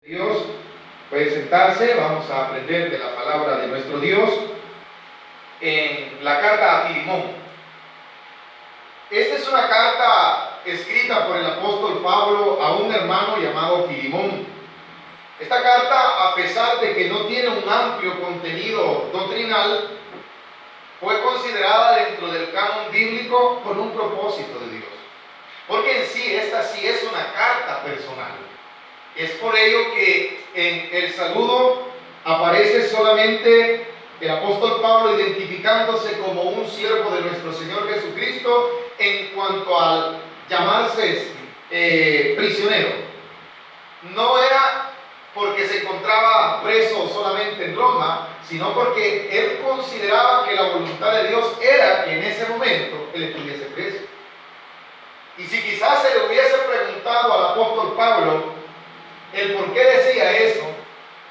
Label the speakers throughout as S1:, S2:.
S1: Dios puede sentarse, vamos a aprender de la palabra de nuestro Dios en la carta a Filemón. Esta es una carta escrita por el apóstol Pablo a un hermano llamado Filemón. Esta carta, a pesar de que no tiene un amplio contenido doctrinal, fue considerada dentro del canon bíblico con un propósito de Dios. Porque en sí, esta sí es una carta personal. Es por ello que en el saludo aparece solamente el apóstol Pablo identificándose como un siervo de nuestro Señor Jesucristo en cuanto al llamarse prisionero. No era porque se encontraba preso solamente en Roma, sino porque él consideraba que la voluntad de Dios era que en ese momento él estuviese preso. Y si quizás se le hubiese preguntado al apóstol Pablo el por qué decía eso,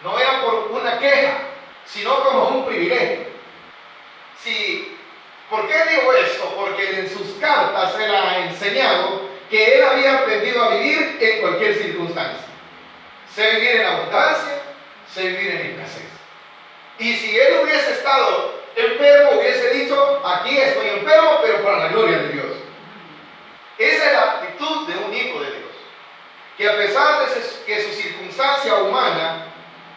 S1: no era por una queja, sino como un privilegio. ¿Por qué digo esto? Porque en sus cartas él ha enseñado que él había aprendido a vivir en cualquier circunstancia. Sé vivir en abundancia, sé vivir en escasez. Y si él hubiese estado enfermo, hubiese dicho, aquí estoy enfermo, pero para la gloria de Dios. Esa es la actitud de un hijo de Dios. Que a pesar de que su circunstancia humana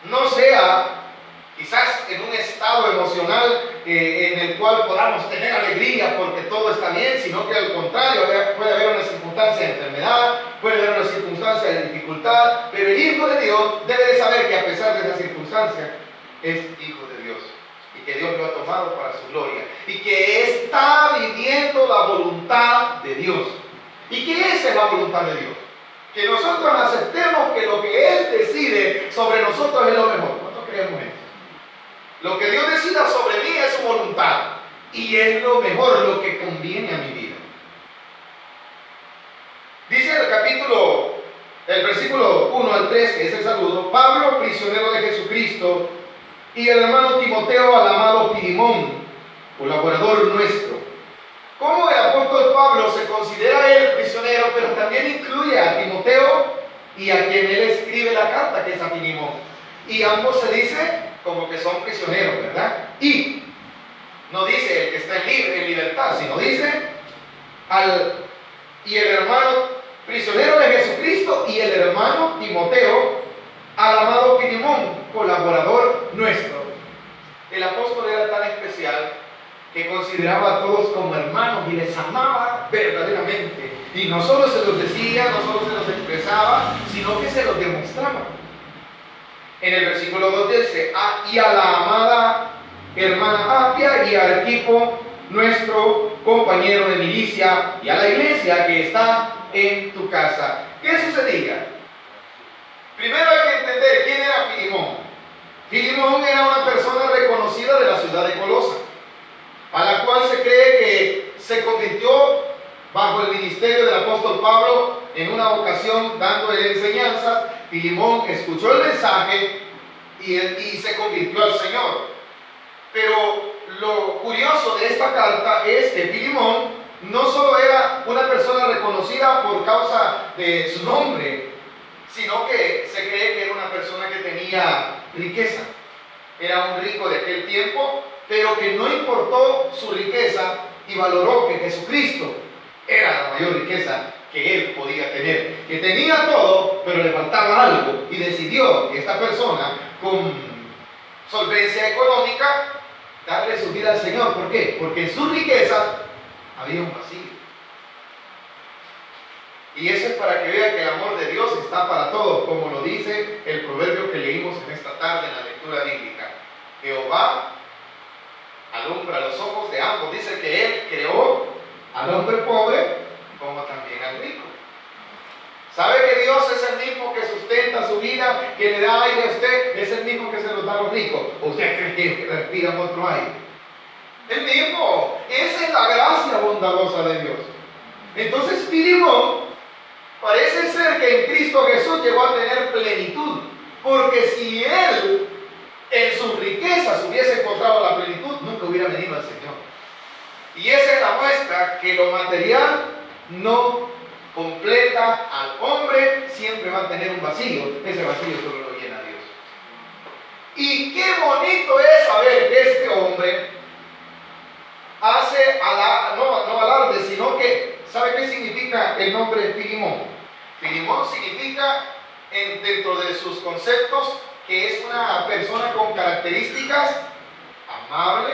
S1: no sea quizás en un estado emocional en el cual podamos tener alegría porque todo está bien, sino que al contrario, puede haber una circunstancia de enfermedad, puede haber una circunstancia de dificultad, pero el hijo de Dios debe de saber que a pesar de esa circunstancia es hijo de Dios y que Dios lo ha tomado para su gloria y que está viviendo la voluntad de Dios. ¿Y qué es la voluntad de Dios? Que nosotros aceptemos que lo que Él decide sobre nosotros es lo mejor. ¿Cuántos creemos esto? Lo que Dios decida sobre mí es su voluntad y es lo mejor, lo que conviene a mi vida. Dice el versículo 1 al 3, que es el saludo: Pablo, prisionero de Jesucristo, y el hermano Timoteo al amado Filemón, colaborador nuestro. Como el apóstol Pablo se considera él prisionero, pero también incluye a Timoteo y a quien él escribe la carta, que es a Filemón. Y ambos se dice como que son prisioneros, ¿verdad? Y no dice el que está en libertad, sino dice y el hermano prisionero de Jesucristo y el hermano Timoteo al amado Filemón, colaborador nuestro. El apóstol era tan especial que consideraba a todos como hermanos y les amaba verdaderamente. Y no solo se los decía, no solo se los expresaba, sino que se los demostraba. En el versículo 2 dice: y a la amada hermana Apia y a Arquipo, nuestro compañero de milicia, y a la iglesia que está en tu casa. ¿Qué sucedía? Primero hay que entender quién era Filemón. Filemón era una persona reconocida de la ciudad de Colosa, a la cual se cree que se convirtió bajo el ministerio del apóstol Pablo en una ocasión dándole enseñanzas. Filemón escuchó el mensaje y se convirtió al Señor. Pero lo curioso de esta carta es que Filemón no solo era una persona reconocida por causa de su nombre, sino que se cree que era una persona que tenía riqueza. Era un rico de aquel tiempo, pero que no importó su riqueza y valoró que Jesucristo era la mayor riqueza que él podía tener, que tenía todo, pero le faltaba algo, y decidió que esta persona con solvencia económica darle su vida al Señor. ¿Por qué? Porque en su riqueza había un vacío. Y eso es para que vean que el amor de Dios está para todos, como lo dice el proverbio que leímos en esta tarde en la lectura bíblica. Jehová alumbra los ojos de ambos. Dice que Él creó al hombre pobre como también al rico. ¿Sabe que Dios es el mismo que sustenta su vida, que le da aire a usted? Es el mismo que se los da a los ricos. ¿O usted cree que respiran otro aire? El mismo. Esa es la gracia bondadosa de Dios. Entonces Filemón parece ser que en Cristo Jesús llegó a tener plenitud, porque si él en sus riquezas hubiese encontrado la plenitud, nunca hubiera venido al Señor. Y esa es la muestra que lo material no completa al hombre, siempre va a tener un vacío. Ese vacío solo lo a ver que este hombre hace no alarde, sino que, ¿sabe qué significa el nombre Filimón? Filimón significa, dentro de sus conceptos, que es una persona con características amable,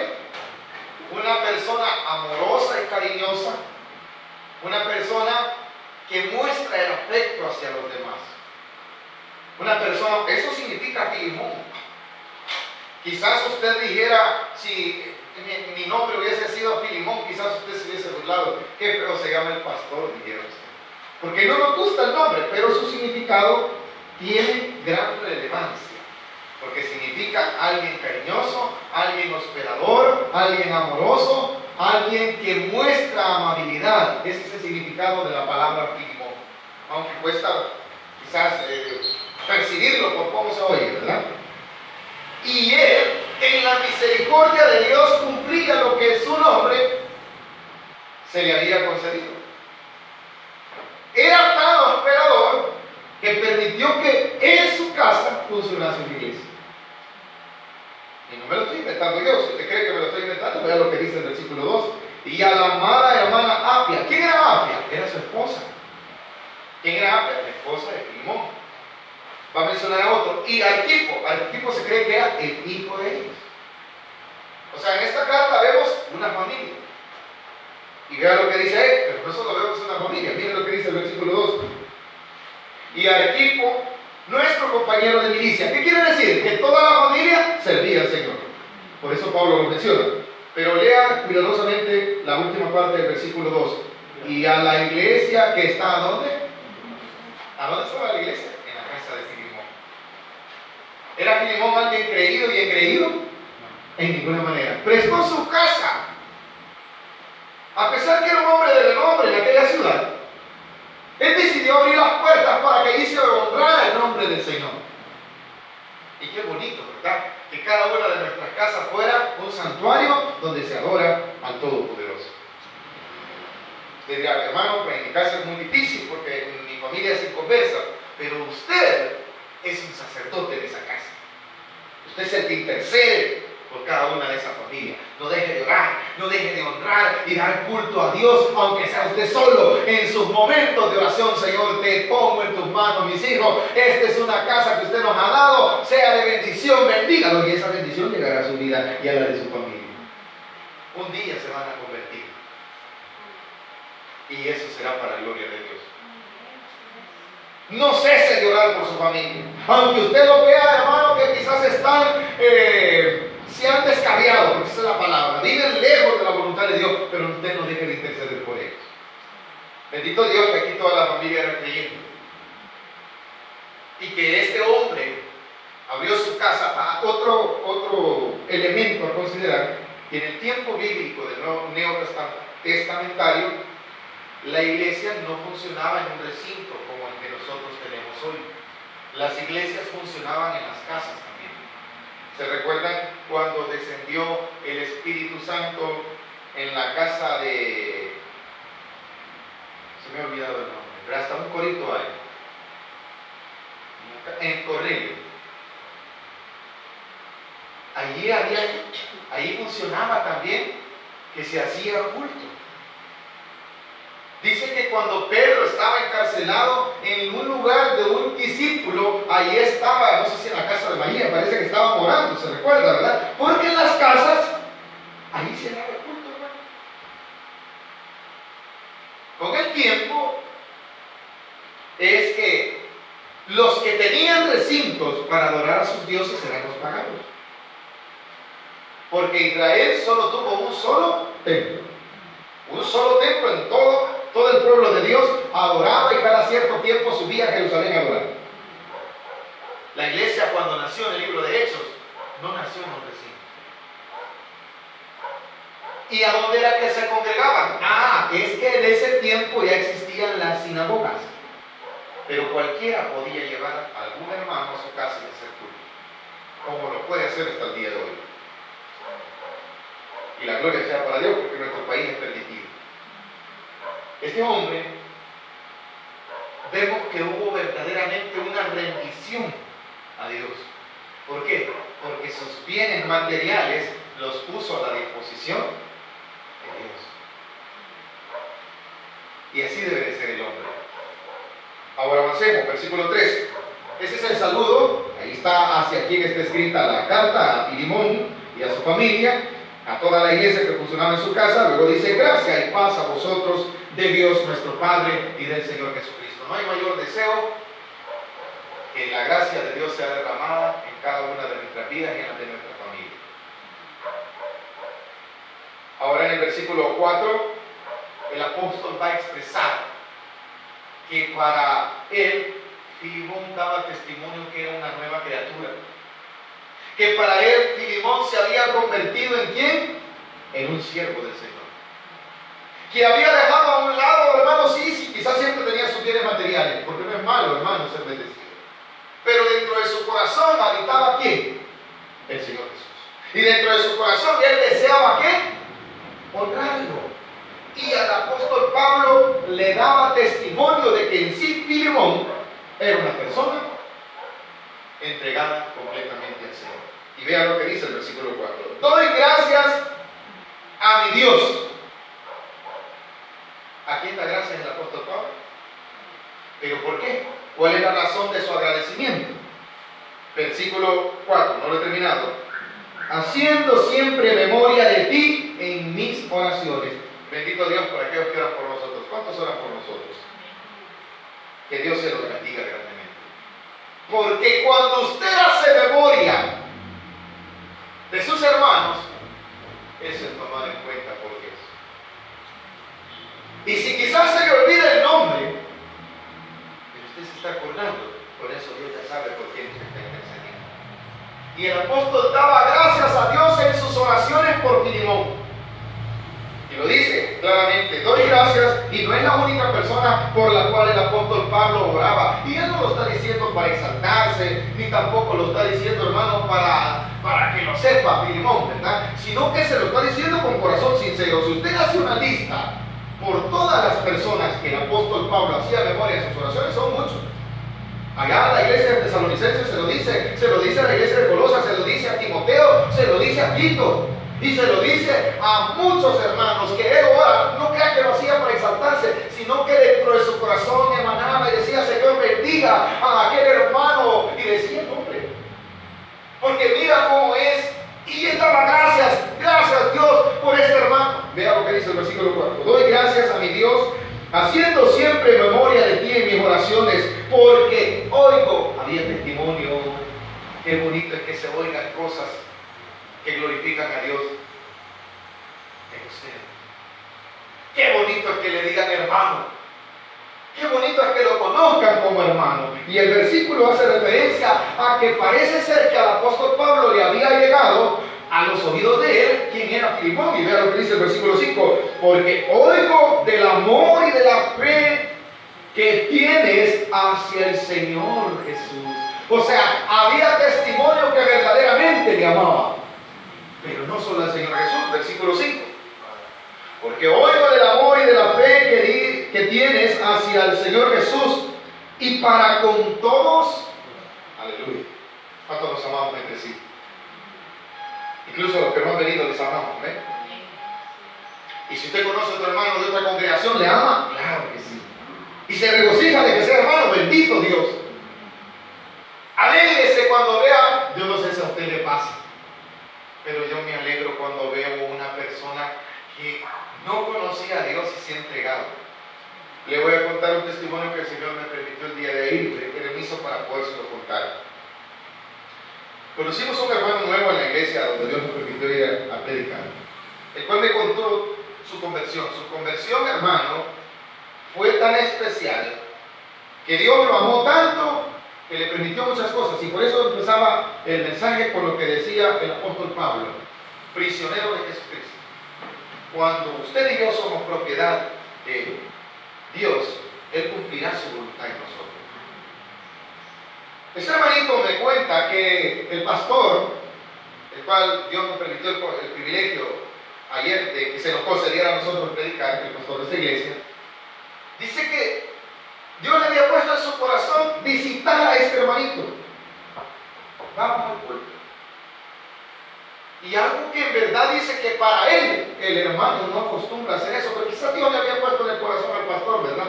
S1: una persona amorosa y cariñosa, una persona que muestra el afecto hacia los demás. Una persona, eso significa Filimón. Quizás usted dijera, si mi nombre hubiese sido Filimón, quizás usted se hubiese burlado. Qué feo se llama el pastor, dijera usted. Porque no nos gusta el nombre, pero su significado tiene gran relevancia. Porque significa alguien cariñoso, alguien hospedador, alguien amoroso, alguien que muestra amabilidad. Ese es el significado de la palabra Filimón. Aunque cuesta quizás percibirlo por cómo se oye, ¿verdad? Y él, en la misericordia de Dios, cumplía lo que su nombre se le había concedido. Era tan hospedador que permitió que en su casa funcionase una iglesia. Y no me lo estoy inventando yo. Si usted cree que me lo estoy inventando, vea lo que dice el versículo 2. Y a la amada hermana Apia. ¿Quién era Apia? Era su esposa. ¿Quién era Apia? La esposa de Filimón. Va a mencionar a otro. Y Arquipo. Arquipo se cree que era el hijo de ellos. O sea, en esta carta vemos una familia. Y vea lo que dice ahí, pero no solo vemos una familia. Miren lo que dice el versículo 2. Y Arquipo, nuestro compañero de milicia. ¿Qué quiere decir? Que toda la familia servía al Señor. Por eso Pablo lo menciona. Pero lea cuidadosamente la última parte del versículo 2. Y a la iglesia que está, ¿a dónde? ¿A dónde estaba la iglesia? En la casa de Filimón. ¿Era Filimón alguien creído y engreído? En ninguna manera. Prestó su casa. A pesar que era un hombre de renombre en aquella ciudad, él decidió abrir las puertas para que allí se honrara el nombre del Señor. Y qué bonito, ¿verdad? Que cada una de nuestras casas fuera un santuario donde se adora al Todopoderoso. Usted dirá, hermano, pues en mi casa es muy difícil porque mi familia es inconversa, pero usted es un sacerdote de esa casa. Usted es el que intercede por cada una de esas familias. No deje de orar, no deje de honrar y dar culto a Dios, aunque sea usted solo. En sus momentos de oración, Señor, te pongo en tus manos, mis hijos. Esta es una casa que usted nos ha dado, sea de bendición, bendígalo, y esa bendición llegará a su vida y a la de su familia. Un día se van a convertir, y eso será para la gloria de Dios. No cese de orar por su familia, aunque usted lo vea, hermano, que quizás se han descarriado, porque esa es la palabra, viven lejos de la voluntad de Dios, pero usted no deje de interceder por ellos. Bendito Dios que aquí toda la familia era creyente, y que este hombre abrió su casa. Otro elemento a considerar, que en el tiempo bíblico del neotestamentario, la iglesia no funcionaba en un recinto como el que nosotros tenemos hoy. Las iglesias funcionaban en las casas también. ¿Se recuerdan cuando descendió el Espíritu Santo en la casa de... Se me ha olvidado el nombre, pero hasta un corito hay. En Cornelio. Allí funcionaba también que se hacía culto. Dice que cuando Pedro estaba encarcelado en un lugar de un discípulo, ahí estaba, no sé si en la casa de María, parece que estaba morando, se recuerda, ¿verdad? Porque en las casas, ahí se daba el culto, hermano. Con el tiempo, es que los que tenían recintos para adorar a sus dioses eran los paganos. Porque Israel solo tuvo un solo templo. Un solo templo en todo el pueblo de Dios adoraba, y cada cierto tiempo subía a Jerusalén a adorar. La iglesia, cuando nació en el libro de Hechos, no nació en un recinto. ¿Y a dónde era que se congregaban? Es que en ese tiempo ya existían las sinagogas, pero cualquiera podía llevar a algún hermano a su casa y hacer culto, como lo puede hacer hasta el día de hoy. Y la gloria sea para Dios, porque nuestro país es permitido. Este hombre, vemos que hubo verdaderamente una rendición a Dios. ¿Por qué? Porque sus bienes materiales los puso a la disposición de Dios. Y así debe de ser el hombre. Ahora avancemos, versículo 3. Ese es el saludo. Ahí está hacia quien está escrita la carta, a Filemón y a su familia, a toda la iglesia que funcionaba en su casa. Luego dice: gracia y paz a vosotros de Dios nuestro Padre y del Señor Jesucristo. No hay mayor deseo que la gracia de Dios sea derramada en cada una de nuestras vidas y en la de nuestra familia. Ahora en el versículo 4, el apóstol va a expresar que para él, Filemón daba testimonio que era una nueva criatura. Que para él, Filemón se había convertido ¿en quién? En un siervo del Señor. Que había dejado a un lado, hermano, sí, quizás siempre tenía sus bienes materiales, porque no es malo, hermano, ser bendecido. Pero dentro de su corazón habitaba ¿quién? El Señor Jesús. Y dentro de su corazón él deseaba ¿qué? Honrarlo. Y al apóstol Pablo le daba testimonio de que en sí Filemón era una persona entregada completamente al Señor. Y vea lo que dice el versículo 4. Doy gracias a mi Dios. ¿A quién da gracias el apóstol Pablo? ¿Pero por qué? ¿Cuál es la razón de su agradecimiento? Versículo 4, no lo he terminado. Haciendo siempre memoria de ti en mis oraciones. Bendito Dios por aquellos que oran por nosotros. ¿Cuántos oran por nosotros? Que Dios se los bendiga grandemente. Porque cuando usted hace memoria de sus hermanos, eso es tomado en cuenta por Dios. Y si quizás se le olvida el nombre, pero usted se está acordando, por eso Dios ya sabe por quién usted está intercediendo. Y el apóstol daba gracias a Dios en sus oraciones por Filemón. Y lo dice claramente: doy gracias, y no es la única persona por la cual el apóstol Pablo oraba. Y él no lo está diciendo para exaltarse, ni tampoco lo está diciendo, hermano, para que lo sepa Filemón, ¿verdad? Sino que se lo está diciendo con corazón sincero. Si usted hace una lista por todas las personas que el apóstol Pablo hacía memoria en sus oraciones, son muchos. Allá a la iglesia de Tesalonicenses se lo dice a la iglesia de Colosas, se lo dice a Timoteo, se lo dice a Tito. Y se lo dice a muchos hermanos que él ora, no crea que lo hacía para exaltarse, sino que dentro de su corazón emanaba y decía: Señor, bendiga a aquel hermano. Y decía: hombre, porque mira cómo es. Y él daba gracias Dios por este hermano. Vea lo que dice el versículo 4. Doy gracias a mi Dios, haciendo siempre memoria de ti en mis oraciones, porque oigo, había testimonio. Qué bonito es que se oigan cosas que glorifican a Dios en usted. Qué bonito es que le digan hermano. Qué bonito es que lo conozcan como hermano. Y el versículo hace referencia a que parece ser que al apóstol Pablo le había llegado a los oídos de él quién era Filemón. Y vea lo que dice el versículo 5: porque oigo del amor y de la fe que tienes hacia el Señor Jesús. O sea, había testimonio que verdaderamente le amaba. Pero no solo al Señor Jesús. Versículo 5. Porque oigo del amor y de la fe que tienes hacia el Señor Jesús, y para con todos, aleluya, ¿cuántos nos amamos entre sí? Incluso los que no han venido les amamos, ¿ven? Y si usted conoce a otro hermano de otra congregación, ¿le ama? Claro que sí. Y se regocija de que sea hermano, bendito Dios. Alégrese cuando vea, yo no sé si a usted le pasa, pero yo me alegro cuando veo una persona que no conocía a Dios y se ha entregado. Le voy a contar un testimonio que el Señor me permitió el día de ayer, permiso para podérselo contar. Conocimos a un hermano nuevo en la iglesia donde Dios nos permitió ir a predicar, el cual me contó su conversión. Su conversión, hermano, fue tan especial que Dios lo amó tanto que le permitió muchas cosas. Y por eso empezaba el mensaje con lo que decía el apóstol Pablo: prisionero de Jesucristo. Cuando usted y yo somos propiedad de Dios, Él cumplirá su voluntad en nosotros. Este hermanito me cuenta que el pastor, el cual Dios nos permitió el privilegio ayer de que se nos concediera a nosotros predicar, el pastor de esta iglesia, dice que Dios le había puesto en su corazón visitar a este hermanito. Vamos a el culto. Y algo que en verdad dice que para él, el hermano no acostumbra a hacer eso, pero quizás Dios le había puesto en el corazón al pastor, ¿verdad?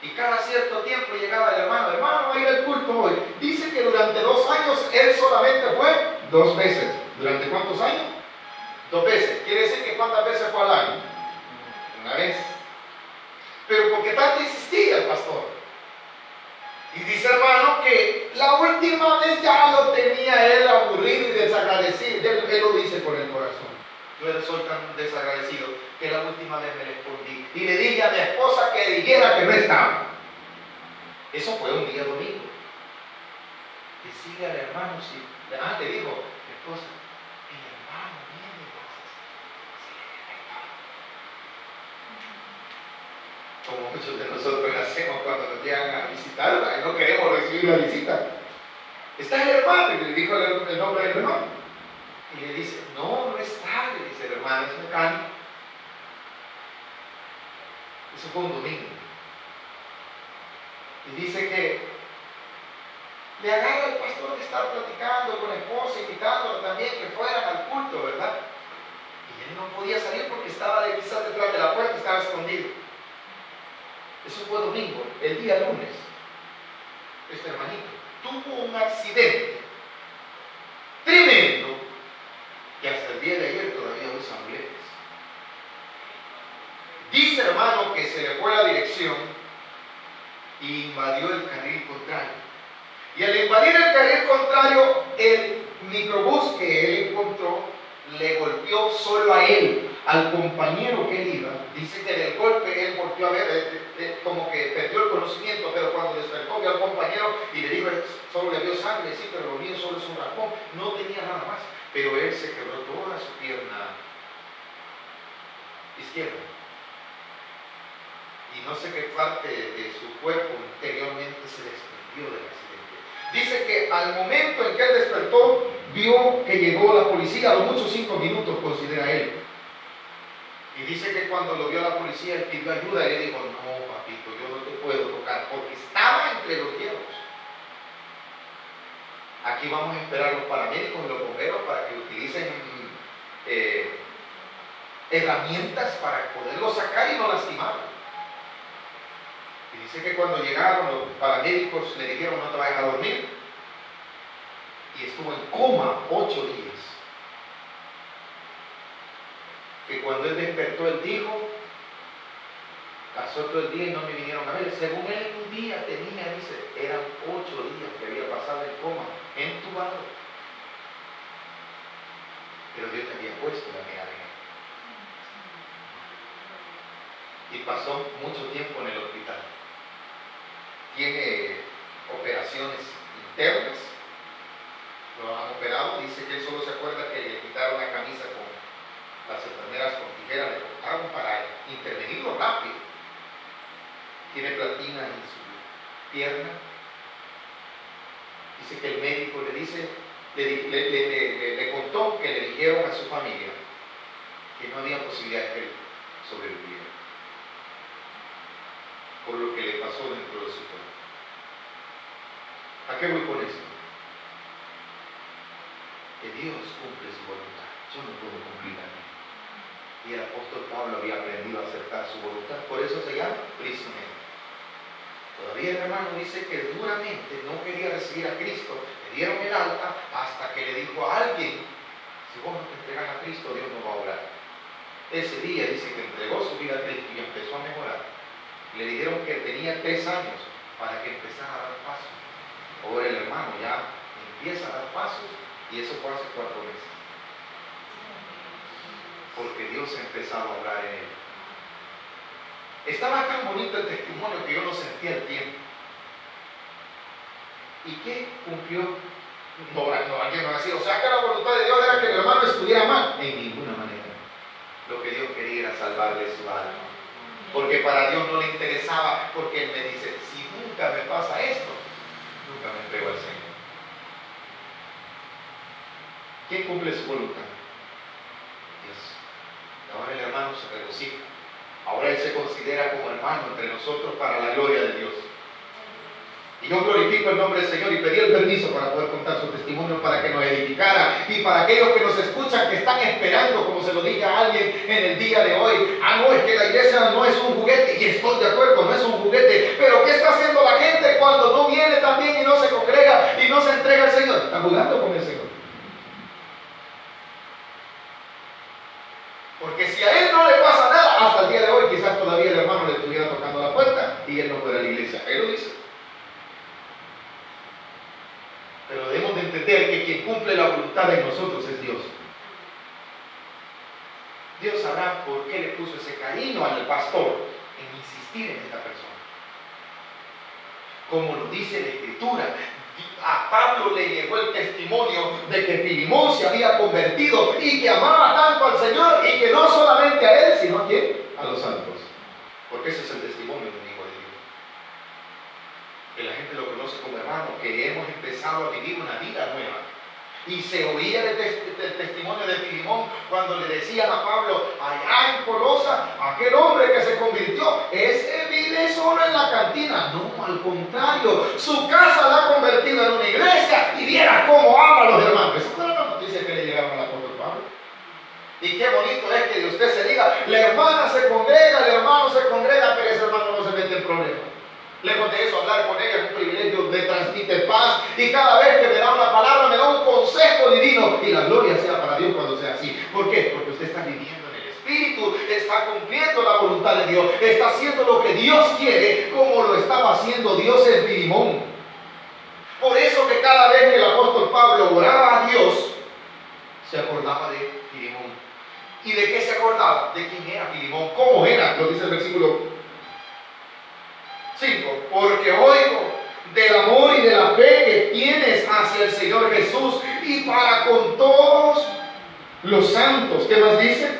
S1: Y cada cierto tiempo llegaba el hermano, va a ir al culto hoy. Dice que durante 2 años él solamente fue 2 veces. ¿Durante cuántos años? 2 veces. Quiere decir que ¿cuántas veces fue al año? Una vez. Pero ¿por qué tanto insistía el pastor? Y dice hermano que la última vez ya lo tenía él aburrido y desagradecido. Él lo dice por el corazón. Yo soy tan desagradecido que la última vez me le escondí y le dije a mi esposa que dijera que no estaba. Eso fue un día domingo. Decirle al hermano, si le digo, mi esposa, el hermano viene, como muchos de nosotros hacemos cuando nos llegan a visitar, no queremos recibir la visita. Está el hermano, y le dijo el nombre del hermano. Y le dice, no está, le dice el hermano, es mecánico. Eso fue un domingo. Y dice que le agarra el pastor de estar platicando con la esposa, invitándolo también que fueran al culto, ¿verdad? Y él no podía salir porque estaba quizás detrás de la puerta, estaba escondido. Eso fue domingo. El día lunes, este hermanito tuvo un accidente tremendo que hasta el día de ayer todavía usa muletas. Dice hermano que se le fue la dirección e invadió el carril contrario. Y al invadir el carril contrario, el microbús que él encontró le golpeó solo a él, al compañero que él iba. Dice que del golpe él volvió a ver, como que perdió el conocimiento, pero cuando despertó vio al compañero y le dijo, solo le vio sangre, sí, pero lo mío solo es un raspón, no tenía nada más. Pero él se quebró toda su pierna izquierda. Y no sé qué parte de su cuerpo interiormente se desprendió del accidente. Dice que al momento en que él despertó, vio que llegó la policía, a lo mucho 5 minutos considera él. Y dice que cuando lo vio la policía, él pidió ayuda y él dijo, no papito, yo no te puedo tocar, porque estaba entre los hierros. Aquí vamos a esperar a los paramédicos y los bomberos para que utilicen herramientas para poderlo sacar y no lastimarlo. Y dice que cuando llegaron los paramédicos le dijeron no te vayas a dormir. Y estuvo en coma 8 días. Que cuando él despertó, él dijo, pasó todo el día y no me vinieron a ver. Según él, un día tenía, dice, eran 8 días que había pasado en coma, entubado. Pero Dios te había puesto la mirada en él. Y pasó mucho tiempo en el hospital. Tiene operaciones internas, lo han operado. Dice que él solo se acuerda que le quitaron la camisa con las enfermeras con tijeras, le cortaron para intervenirlo rápido. Tiene platina en su pierna. Dice que el médico le dice, le contó que le dijeron a su familia que no había posibilidad de que él sobreviviera por lo que le pasó dentro de su cuerpo. ¿A qué voy con esto? Que Dios cumple su voluntad. Yo no puedo cumplir la mía. Y el apóstol Pablo había aprendido a aceptar su voluntad. Por eso se llama prisionero. Todavía el hermano dice que duramente no quería recibir a Cristo. Le dieron el alta hasta que le dijo a alguien, si vos no te entregas a Cristo, Dios no va a obrar. Ese día dice que entregó su vida a Cristo y empezó a mejorar. Le dijeron que tenía 3 años para que empezara a dar pasos. Ahora el hermano ya empieza a dar pasos y eso fue hace 4 meses. Porque Dios ha empezado a obrar en él. Estaba tan bonito el testimonio que yo no sentía el tiempo. ¿Y qué cumplió? No, alguien no decía, o sea que la voluntad de Dios era que el hermano estuviera mal. En ninguna manera. Lo que Dios quería era salvarle su alma. Porque para Dios no le interesaba, porque Él me dice, si nunca me pasa esto, nunca me entrego al Señor. ¿Quién cumple su voluntad? Dios. Ahora el hermano se regocija. Ahora él se considera como hermano entre nosotros para la gloria de Dios. Y yo glorifico el nombre del Señor y pedí el permiso para poder contar su testimonio testimonio para que nos edificara. Y para aquellos que nos escuchan, que están esperando, como se lo diga a alguien en el día de hoy, no, es que la iglesia no es un juguete, y estoy de acuerdo, no es un juguete, pero ¿qué está haciendo la gente cuando no viene también y no se congrega y no se entrega al Señor? Está jugando con el Señor. Porque si a él no le pasa nada, hasta el día de hoy quizás todavía el hermano le estuviera tocando la puerta y él no fuera a la iglesia. Él lo dice. Pero debemos de entender que quien cumple la voluntad de nosotros es Dios. Dios sabrá por qué le puso ese cariño al pastor en insistir en esta persona. Como lo dice la Escritura, a Pablo le llegó el testimonio de que Filemón se había convertido y que amaba tanto al Señor, y que no solamente a él, sino a quién, a los santos. Porque ese es el testimonio del Hijo de Dios. Que la gente lo conoce como hermano, que hemos empezado a vivir una vida nueva. Y se oía del testimonio de Filemón cuando le decían a Pablo, allá en Colosa, aquel hombre que se convirtió, ese vive solo en la cantina. No, al contrario, su casa la ha convertido en una iglesia, y viera cómo ama a los hermanos. Esa fue la noticia que le llegaron al apóstol Pablo. Y qué bonito es que de usted se diga, la hermana se congrega, el hermano se congrega, pero ese hermano no se mete en problemas. Lejos de eso, hablar con ella es un privilegio, me transmite paz, y cada vez que me da una palabra me da un consejo divino, y la gloria sea para Dios cuando sea así. ¿Por qué? Porque usted está viviendo en el Espíritu, está cumpliendo la voluntad de Dios, está haciendo lo que Dios quiere, como lo estaba haciendo Dios en Filemón. Por eso que cada vez que el apóstol Pablo oraba a Dios, se acordaba de Filemón. ¿Y de qué se acordaba? De quién era Filemón, cómo era, lo dice el versículo 5, porque oigo del amor y de la fe que tienes hacia el Señor Jesús y para con todos los santos. ¿Qué más dice?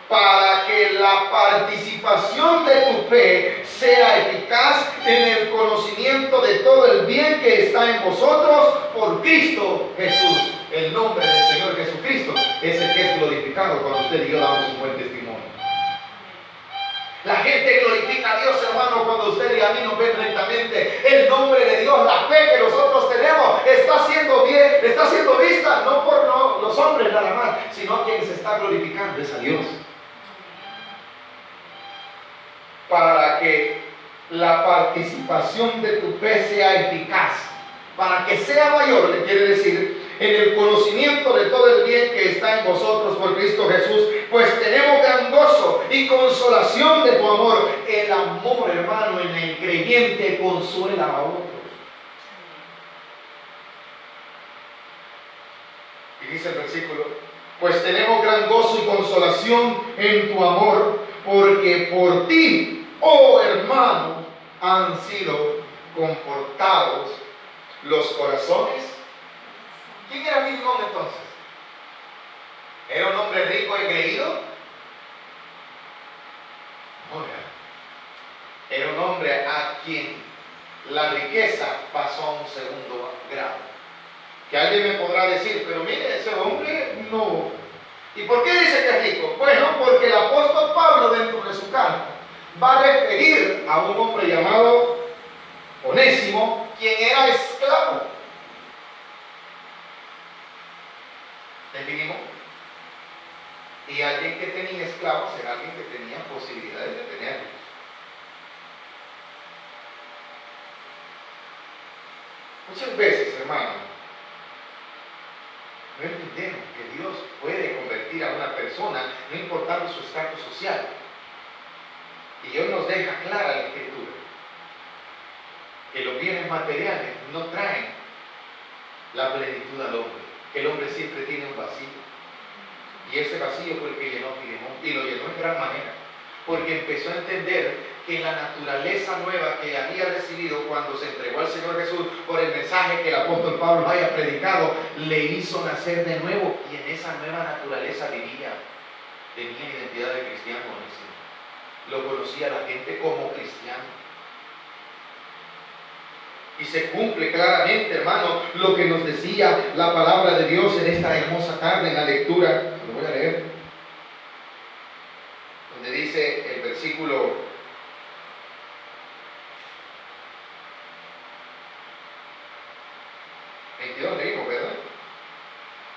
S1: Para que la participación de tu fe sea eficaz en el conocimiento de todo el bien que está en vosotros por Cristo Jesús. El nombre del Señor Jesucristo es el que es glorificado cuando usted y yo damos un buen testimonio. La gente glorifica a Dios, hermano, cuando usted y a mí nos ven rectamente. El nombre de Dios, la fe que nosotros tenemos, está siendo bien, está siendo vista no por los hombres nada más, sino quien se está glorificando es a Dios. Para que la participación de tu fe sea eficaz, para que sea mayor, le quiere decir, en el conocimiento de todo el bien que está en vosotros por Cristo Jesús, pues tenemos gran gozo y consolación de tu amor. El amor, hermano, en el creyente consuela a otros. Y dice el versículo, pues tenemos gran gozo y consolación en tu amor, porque por ti, oh hermano, han sido confortados los corazones. ¿Quién era Filemón entonces? ¿Era un hombre rico y creído? No, era un hombre a quien la riqueza pasó a un segundo grado. Que alguien me podrá decir, pero mire, ese hombre no. ¿Y por qué dice que es rico? Bueno, porque el apóstol Pablo, dentro de su carta, va a referir a un hombre llamado Onésimo, quien era esclavo de Filemón. Y alguien que tenía esclavos era alguien que tenía posibilidades de tenerlos. Muchas veces, hermano, no entendemos que Dios puede convertir a una persona, no importando su estatus social. Y Dios nos deja clara la Escritura que los bienes materiales no traen la plenitud al hombre. El hombre siempre tiene un vacío. Y ese vacío fue el que llenó Filemón, y lo llenó en gran manera, porque empezó a entender que la naturaleza nueva que había recibido cuando se entregó al Señor Jesús por el mensaje que el apóstol Pablo haya predicado, le hizo nacer de nuevo, y en esa nueva naturaleza vivía. Tenía identidad de cristiano, lo conocía la gente como cristiano. Y se cumple claramente, hermano, lo que nos decía la palabra de Dios en esta hermosa tarde en la lectura. Lo voy a leer. Donde dice el versículo 22. lo leímos, ¿verdad?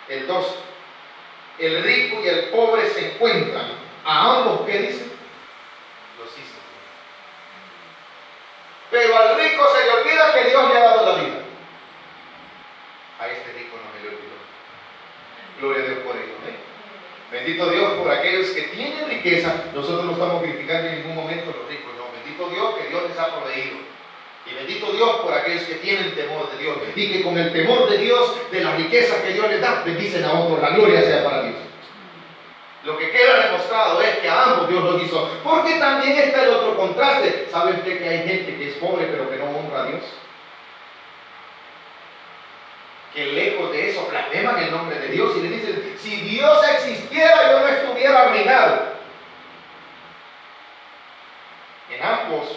S1: El 2. El rico y el pobre se encuentran. A ambos, ¿qué dice? Los hizo. Pero al rico se le olvida que Dios le ha dado la vida. A este rico no me le olvidó. Gloria a Dios por ello, ¿eh? Bendito Dios por aquellos que tienen riqueza. Nosotros no estamos criticando en ningún momento a los ricos, no. Bendito Dios que Dios les ha proveído. Y bendito Dios por aquellos que tienen temor de Dios y que con el temor de Dios, de la riqueza que Dios les da, bendicen a otros. La gloria sea para Dios. Lo que queda demostrado es que a ambos Dios los hizo. Porque también está el otro contraste. ¿Sabe usted que hay gente que es pobre pero que no honra a Dios? Que lejos de eso blasfeman el nombre de Dios y le dicen, si Dios existiera yo no estuviera arruinado. En ambos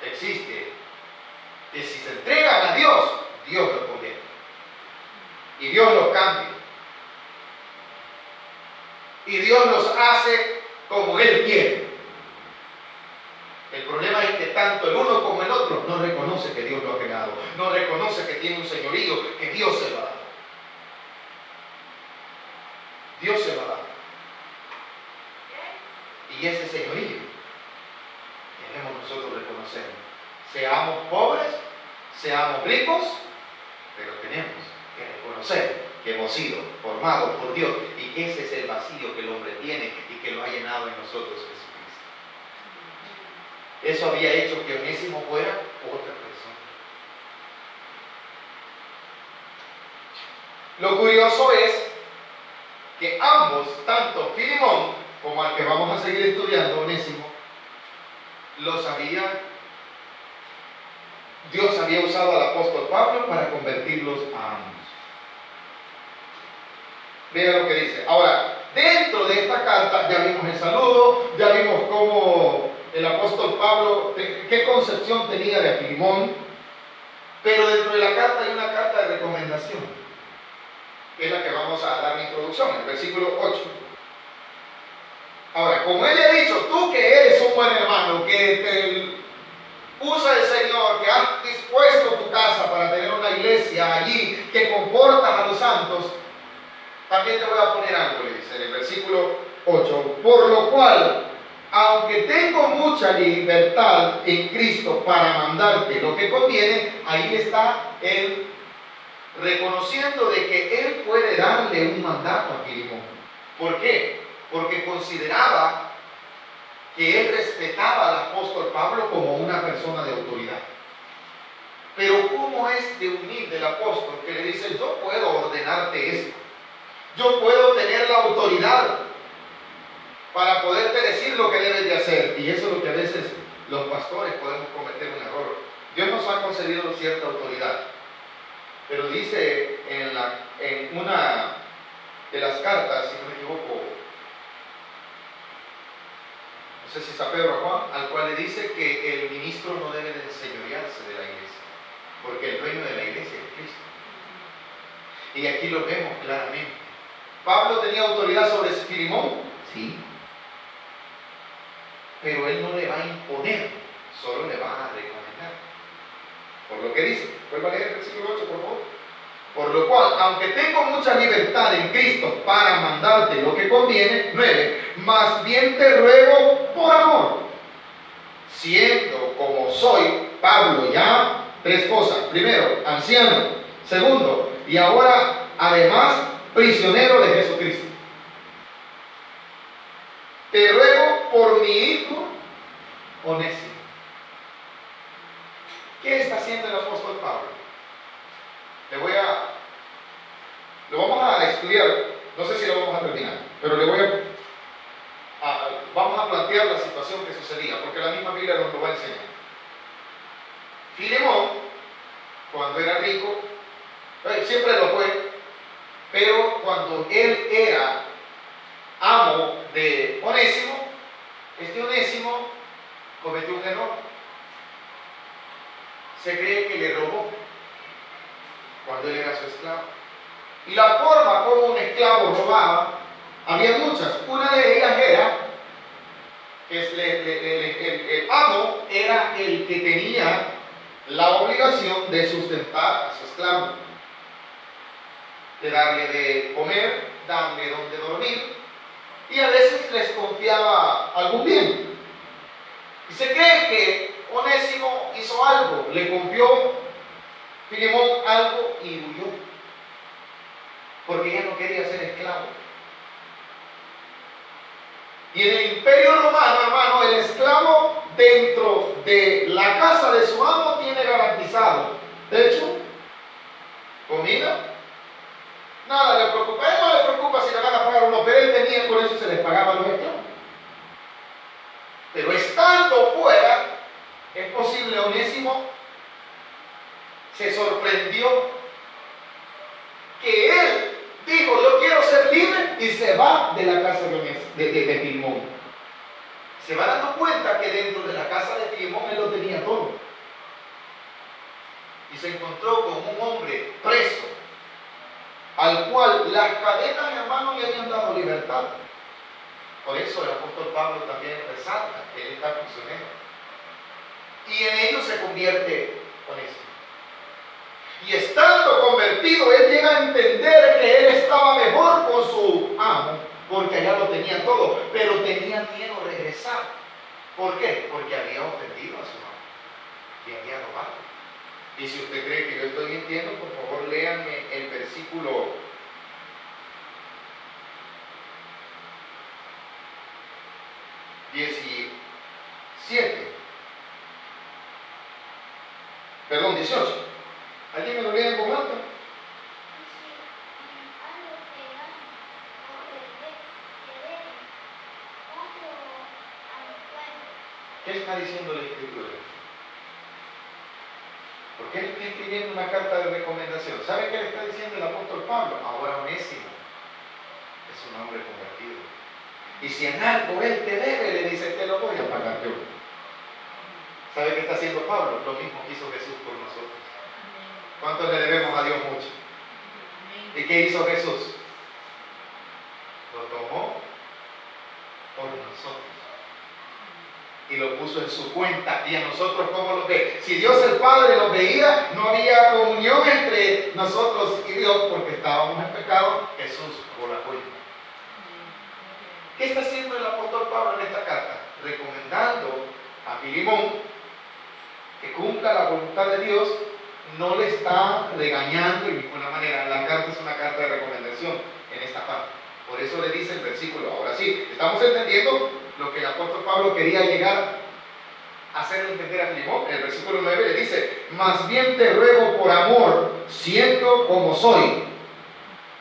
S1: existe que si se entregan a Dios, Dios los convierte y Dios los cambia y Dios los hace como Él quiere. El problema es que tanto el uno como el otro no reconoce que Dios lo ha creado, no reconoce que tiene un señorío, que Dios se lo ha dado. Dios se lo ha dado. Y ese señorío debemos nosotros reconocerlo. Seamos pobres, seamos ricos, pero tenemos que reconocer que hemos sido formados por Dios y que ese es el vacío que el hombre tiene y que lo ha llenado en nosotros Jesucristo. Eso había hecho que Onésimo fuera otra persona. Lo curioso es que ambos, tanto Filemón como al que vamos a seguir estudiando, Onésimo, Dios había usado al apóstol Pablo para convertirlos a ambos. Vea lo que dice. Ahora, dentro de esta carta ya vimos el saludo, ya vimos cómo el apóstol Pablo, qué concepción tenía de Filemón, pero dentro de la carta hay una carta de recomendación, que es la que vamos a dar la introducción, el versículo 8. Ahora, como él le ha dicho, tú que eres un buen hermano, que te usa el Señor, que has dispuesto tu casa para tener una iglesia allí, que comportas a los santos, también te voy a poner algo, le dice en el versículo 8, por lo cual, aunque tengo mucha libertad en Cristo para mandarte lo que conviene, ahí está él reconociendo de que él puede darle un mandato a Filemón. ¿Por qué? Porque consideraba que él respetaba al apóstol Pablo como una persona de autoridad. Pero ¿cómo es de humilde el apóstol que le dice, yo puedo ordenarte esto? Yo puedo tener la autoridad para poderte decir lo que debes de hacer. Y eso es lo que a veces los pastores podemos cometer un error. Dios nos ha concedido cierta autoridad. Pero dice en una de las cartas, si no me equivoco, no sé si es a Pedro o Juan, al cual le dice que el ministro no debe de enseñorearse de la iglesia, porque el dueño de la iglesia es Cristo. Y aquí lo vemos claramente. ¿Pablo tenía autoridad sobre Filemón? Sí. Pero él no le va a imponer, solo le va a recomendar. Por lo que dice, vuelva a leer el versículo 8, por favor. Por lo cual, aunque tengo mucha libertad en Cristo para mandarte lo que conviene, 9, más bien te ruego por amor, siendo como soy, Pablo, ya, 3 cosas. Primero, anciano. Segundo, y ahora, además, prisionero de Jesucristo. Te ruego por mi hijo Onésimo. ¿Qué está haciendo el apóstol Pablo? Lo vamos a estudiar, no sé si lo vamos a terminar, pero vamos a plantear la situación que sucedía, porque la misma Biblia nos lo va a enseñar. Filemón, cuando era rico, siempre lo fue, pero cuando él era amo de Onésimo, este Onésimo cometió un error. Se cree que le robó cuando él era su esclavo. Y la forma como un esclavo robaba, había muchas. Una de ellas era que el amo era el que tenía la obligación de sustentar a su esclavo. de darle de comer, darle donde dormir, y a veces les confiaba algún bien. Y se cree que Onésimo hizo algo, le confió Filemón algo y huyó, porque ella no quería ser esclavo. Y en el Imperio Romano, hermano, el esclavo dentro de la casa de su amo tiene garantizado techo, comida, nada le preocupa. A él no le preocupa si le van a pagar o no, pero él tenía, por eso se les pagaba a los esclavos. Pero estando fuera, es posible, Onésimo se sorprendió que él dijo: yo quiero ser libre, y se va de la casa de Filemón. Se va dando cuenta que dentro de la casa de Filemón él lo tenía todo. Y se encontró con un hombre preso, al cual las cadenas, hermanos, le habían dado libertad. Por eso el apóstol Pablo también resalta que él está prisionero. Y en ello se convierte Onésimo. Y estando convertido, él llega a entender que él estaba mejor con su amo, porque allá lo tenía todo, pero tenía miedo de regresar. ¿Por qué? Porque había ofendido a su amo y había robado. Y si usted cree que yo estoy mintiendo, por favor léanme el versículo 18. ¿Alguien me lo lee en voz alta? ¿Qué está diciendo la Escritura? Porque él está escribiendo una carta de recomendación. ¿Sabe qué le está diciendo el apóstol Pablo? Ahora Onésimo es un hombre convertido. Y si en algo él te debe, le dice: te lo voy a pagar yo. ¿Sabe qué está haciendo Pablo? Lo mismo que hizo Jesús por nosotros. ¿Cuánto le debemos a Dios? Mucho. ¿Y qué hizo Jesús? Lo tomó por nosotros y lo puso en su cuenta. Y a nosotros, ¿cómo lo ve? Si Dios el Padre los veía, no había comunión entre nosotros y Dios, porque estábamos en pecado. Jesús por la cuenta. ¿Qué está haciendo el apóstol Pablo en esta carta? Recomendando a Filemón que cumpla la voluntad de Dios. No le está regañando de ninguna manera. La carta es una carta de recomendación en esta parte. Por eso le dice el versículo. Ahora sí, estamos entendiendo lo que el apóstol Pablo quería llegar a hacerle entender a Filemón. En el versículo 9 le dice: más bien te ruego por amor, siendo como soy,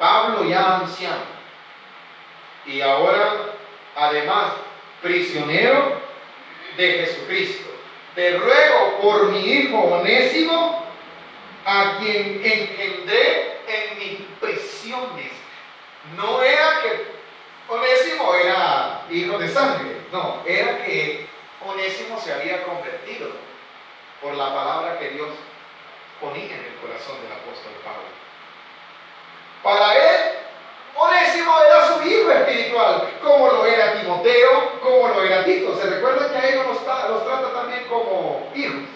S1: Pablo ya anciano, y ahora además prisionero de Jesucristo, te ruego por mi hijo Onésimo, a quien engendré en mis prisiones. No era que Onésimo era hijo de sangre, no, era que Onésimo se había convertido por la palabra que Dios ponía en el corazón del apóstol Pablo. Para él, Onésimo era su hijo espiritual, como lo era Timoteo, como lo era Tito. ¿Se recuerdan que a ellos los trata también como hijos?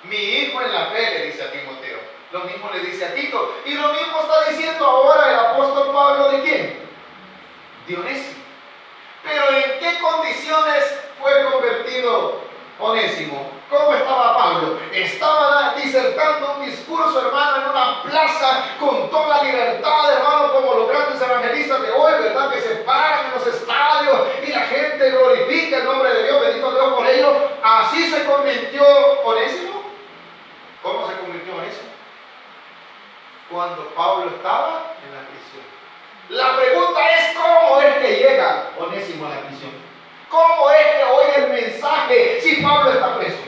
S1: Mi hijo en la fe, le dice a Timoteo. Lo mismo le dice a Tito. Y lo mismo está diciendo ahora el apóstol Pablo, ¿de quién? De Onésimo. Pero ¿en qué condiciones fue convertido Onésimo? ¿Cómo estaba Pablo? Estaba disertando un discurso, hermano, en una plaza con toda libertad, hermano, como los grandes evangelistas de hoy, ¿verdad? Que se paran en los estadios y la gente glorifica el nombre de Dios, bendito Dios por ello. Así se convirtió Onésimo. ¿Cómo se convirtió Onésimo? Cuando Pablo estaba en la prisión. La pregunta es: ¿cómo es que llega Onésimo a la prisión? ¿Cómo es que oye el mensaje si Pablo está preso?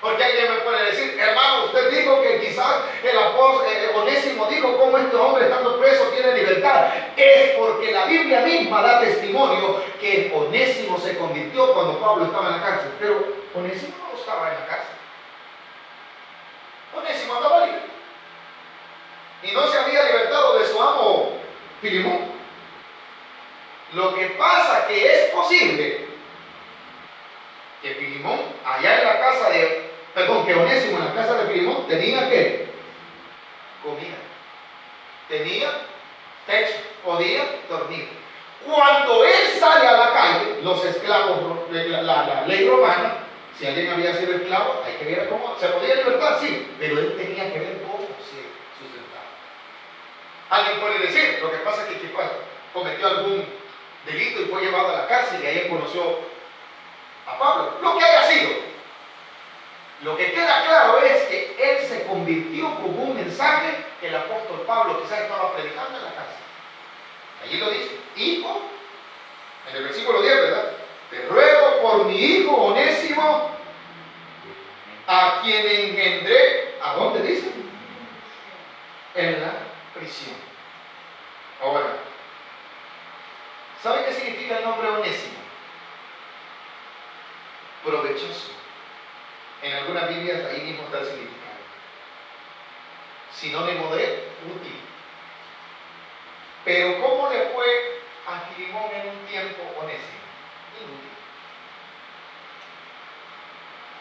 S1: Porque alguien me puede decir: hermano, usted dijo que quizás el apóstol Onésimo dijo cómo este hombre estando preso tiene libertad. Es porque la Biblia misma da testimonio que Onésimo se convirtió cuando Pablo estaba en la cárcel. Pero Onésimo no estaba en la cárcel. Onésimo andaba libre y no se había libertado de su amo Filemón. Lo que pasa que es posible que Filemón allá en la casa de, que Onésimo en la casa de Filemón tenía que tenía techo, podía dormir. Cuando él sale a la calle, los esclavos, la ley romana, si alguien había sido esclavo, hay que ver cómo se podía libertar, sí, pero él tenía que ver cómo se sustentaba. Alguien puede decir, lo que pasa es que quizás cometió algún delito y fue llevado a la cárcel y ahí conoció a Pablo, lo que haya sido. Lo que queda claro es que él se convirtió con un mensaje que el apóstol Pablo quizás estaba predicando en la cárcel. Allí lo dice, hijo, en el versículo 10, ¿verdad? Te ruego por mi hijo Onésimo, a quien engendré, ¿a dónde dice? En la prisión. Ahora, ¿sabe qué significa el nombre Onésimo? Provechoso. En algunas Biblias ahí mismo está el significado. Sinónimo de útil. Pero ¿cómo le fue a Filemón en un tiempo Onésimo? Inútil.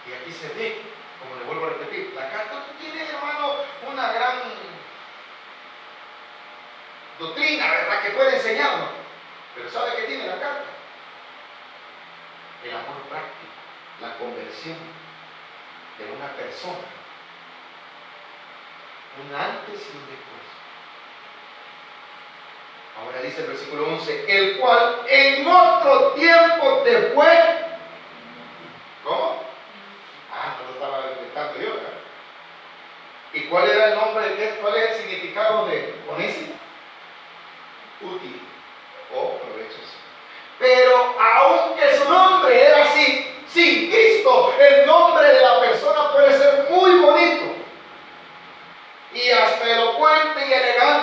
S1: Y aquí se ve, como le vuelvo a repetir, la carta tiene, hermano, una gran doctrina, ¿verdad?, que puede enseñarnos. Pero ¿sabe qué tiene la carta? El amor práctico, la conversión de una persona, un antes y un después. Ahora dice el versículo 11, el cual en otro tiempo te fue. ¿Cómo? No lo estaba inventando yo, ¿verdad? ¿Y cuál era el nombre, cuál es el significado de Onésimo? Útil o provechoso. Pero aunque su nombre era así, sin Cristo, el nombre de la persona puede ser muy bonito y hasta elocuente